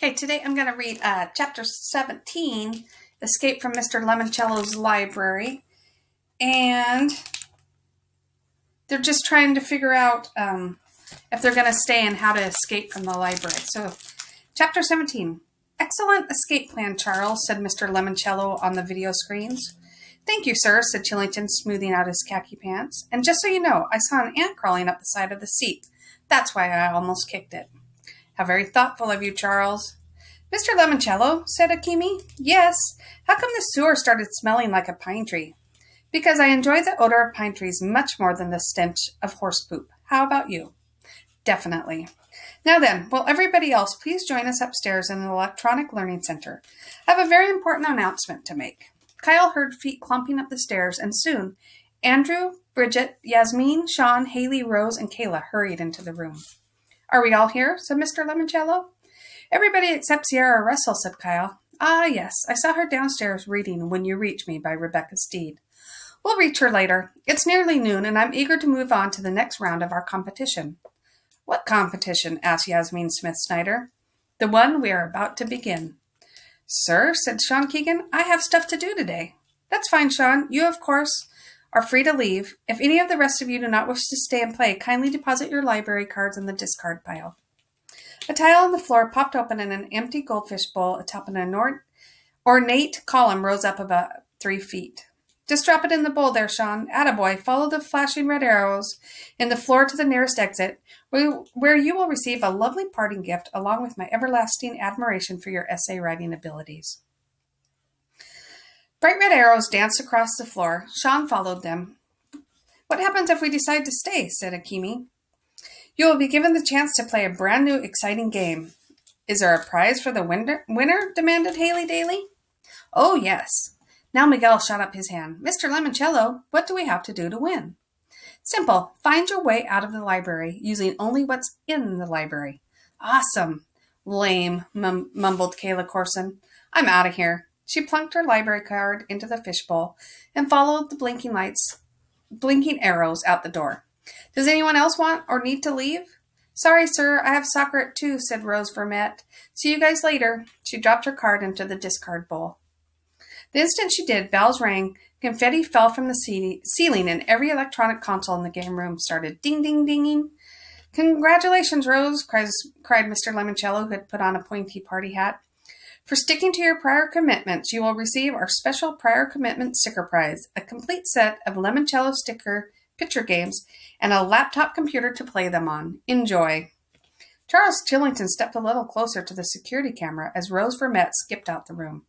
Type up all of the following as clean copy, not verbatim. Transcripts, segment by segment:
Okay, today I'm going to read Chapter 17, Escape from Mr. Lemoncello's Library. And they're just trying to figure out if they're going to stay and how to escape from the library. So, Chapter 17. Excellent escape plan, Charles, said Mr. Lemoncello on the video screens. Thank you, sir, said Chillington, smoothing out his khaki pants. And just so you know, I saw an ant crawling up the side of the seat. That's why I almost kicked it. How very thoughtful of you, Charles. Mr. Lemoncello, said Akimi. Yes. How come the sewer started smelling like a pine tree? Because I enjoy the odor of pine trees much more than the stench of horse poop. How about you? Definitely. Now then, will everybody else please join us upstairs in the Electronic Learning Center? I have a very important announcement to make. Kyle heard feet clumping up the stairs, and soon Andrew, Bridget, Yasmin, Sean, Haley, Rose, and Kayla hurried into the room. Are we all here? Said Mr. Lemoncello. Everybody except Sierra Russell, said Kyle. Ah, yes, I saw her downstairs reading When You Reach Me by Rebecca Steed. We'll reach her later. It's nearly noon, and I'm eager to move on to the next round of our competition. What competition? Asked Yasmin Smith-Snyder. The one we are about to begin. Sir, said Sean Keegan, I have stuff to do today. That's fine, Sean. You, of course, are free to leave. If any of the rest of you do not wish to stay and play, kindly deposit your library cards in the discard pile. A tile on the floor popped open and an empty goldfish bowl atop an ornate column rose up about 3 feet. Just drop it in the bowl there, Sean. Attaboy. Follow the flashing red arrows in the floor to the nearest exit, where you will receive a lovely parting gift along with my everlasting admiration for your essay writing abilities. Bright red arrows danced across the floor. Sean followed them. What happens if we decide to stay? Said Akimi. You will be given the chance to play a brand new, exciting game. Is there a prize for the winner? Demanded Haley Daly. Oh, yes. Now Miguel shot up his hand. Mr. Lemoncello, what do we have to do to win? Simple. Find your way out of the library, using only what's in the library. Awesome. Lame, mumbled Kayla Corson. I'm out of here. She plunked her library card into the fishbowl and followed the blinking arrows out the door. Does anyone else want or need to leave? Sorry, sir, I have soccer at 2, said Rose Vermette. See you guys later. She dropped her card into the discard bowl. The instant she did, bells rang, confetti fell from the ceiling, and every electronic console in the game room started ding-ding-dinging. Congratulations, Rose, cried Mr. Lemoncello, who had put on a pointy party hat. For sticking to your prior commitments, you will receive our special prior commitment sticker prize, a complete set of Lemoncello sticker picture games, and a laptop computer to play them on. Enjoy. Charles Chillington stepped a little closer to the security camera as Rose Vermette skipped out the room.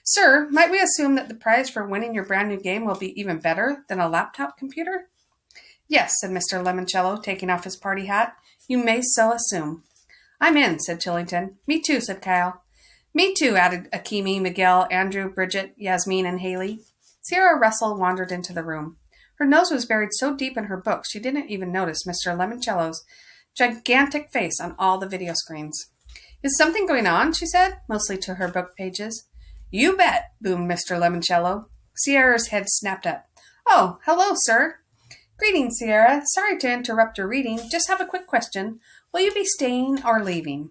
Sir, might we assume that the prize for winning your brand new game will be even better than a laptop computer? Yes, said Mr. Lemoncello, taking off his party hat. You may so assume. I'm in, said Chillington. Me too, said Kyle. Me too, added Akimi, Miguel, Andrew, Bridget, Yasmin, and Haley. Sierra Russell wandered into the room. Her nose was buried so deep in her book she didn't even notice Mr. Lemoncello's gigantic face on all the video screens. Is something going on? She said, mostly to her book pages. You bet, boomed Mr. Lemoncello. Sierra's head snapped up. Oh, hello, sir. Greetings, Sierra. Sorry to interrupt your reading. Just have a quick question. Will you be staying or leaving?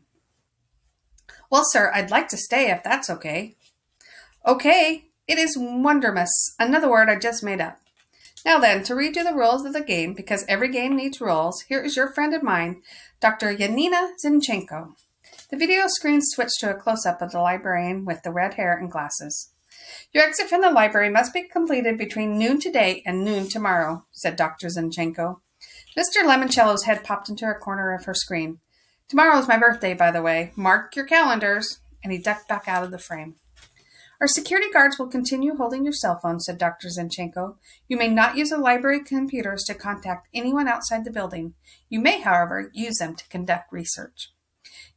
Well, sir, I'd like to stay if that's okay. Okay. It is wondermus. Another word I just made up. Now then, to read you the rules of the game, because every game needs rules, here is your friend and mine, Dr. Yanina Zinchenko. The video screen switched to a close-up of the librarian with the red hair and glasses. Your exit from the library must be completed between noon today and noon tomorrow, said Dr. Zinchenko. Mr. Lemoncello's head popped into a corner of her screen. Tomorrow's my birthday, by the way. Mark your calendars. And he ducked back out of the frame. Our security guards will continue holding your cell phone, said Dr. Zinchenko. You may not use the library computers to contact anyone outside the building. You may, however, use them to conduct research.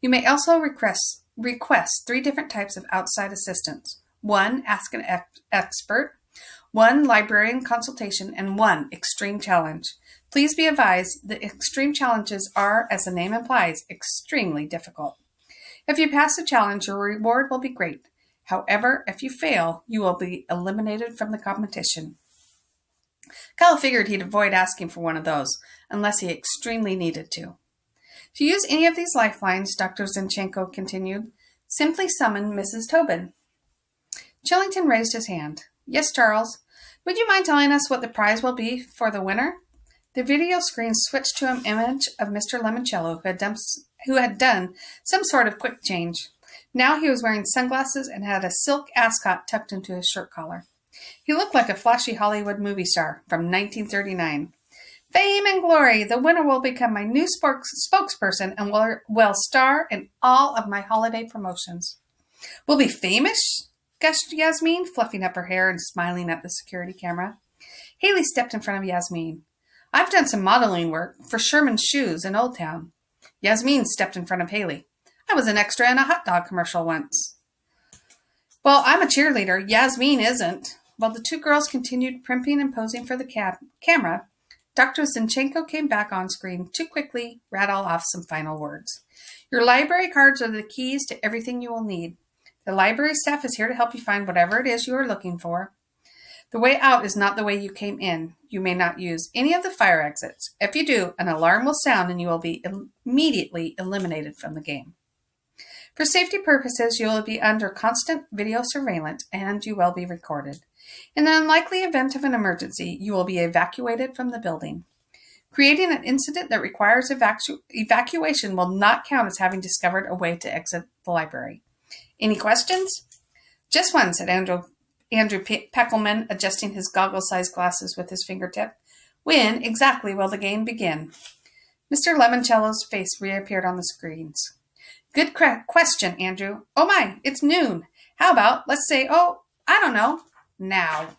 You may also request 3 different types of outside assistance. 1, ask an expert, 1, librarian consultation, and 1, extreme challenge. Please be advised that extreme challenges are, as the name implies, extremely difficult. If you pass the challenge, your reward will be great. However, if you fail, you will be eliminated from the competition. Kyle figured he'd avoid asking for one of those, unless he extremely needed to. To use any of these lifelines, Dr. Zinchenko continued, Simply summon Mrs. Tobin. Chillington raised his hand. Yes, Charles. Would you mind telling us what the prize will be for the winner? The video screen switched to an image of Mr. Lemoncello, who had done some sort of quick change. Now he was wearing sunglasses and had a silk ascot tucked into his shirt collar. He looked like a flashy Hollywood movie star from 1939. Fame and glory! The winner will become my new spokesperson and will star in all of my holiday promotions. We'll be famous? Gushed Yasmin, fluffing up her hair and smiling at the security camera. Haley stepped in front of Yasmin. I've done some modeling work for Sherman's Shoes in Old Town. Yasmin stepped in front of Haley. I was an extra in a hot dog commercial once. Well, I'm a cheerleader. Yasmin isn't. While the two girls continued primping and posing for the camera, Dr. Zinchenko came back on screen to quickly rattle off some final words. Your library cards are the keys to everything you will need. The library staff is here to help you find whatever it is you are looking for. The way out is not the way you came in. You may not use any of the fire exits. If you do, an alarm will sound and you will be immediately eliminated from the game. For safety purposes, you will be under constant video surveillance and you will be recorded. In the unlikely event of an emergency, you will be evacuated from the building. Creating an incident that requires evacuation will not count as having discovered a way to exit the library. Any questions? Just one, said Andrew Peckelman, adjusting his goggle-sized glasses with his fingertip. When exactly will the game begin? Mr. Lemoncello's face reappeared on the screens. Good question, Andrew. Oh my, it's noon. How about, let's say, I don't know, now.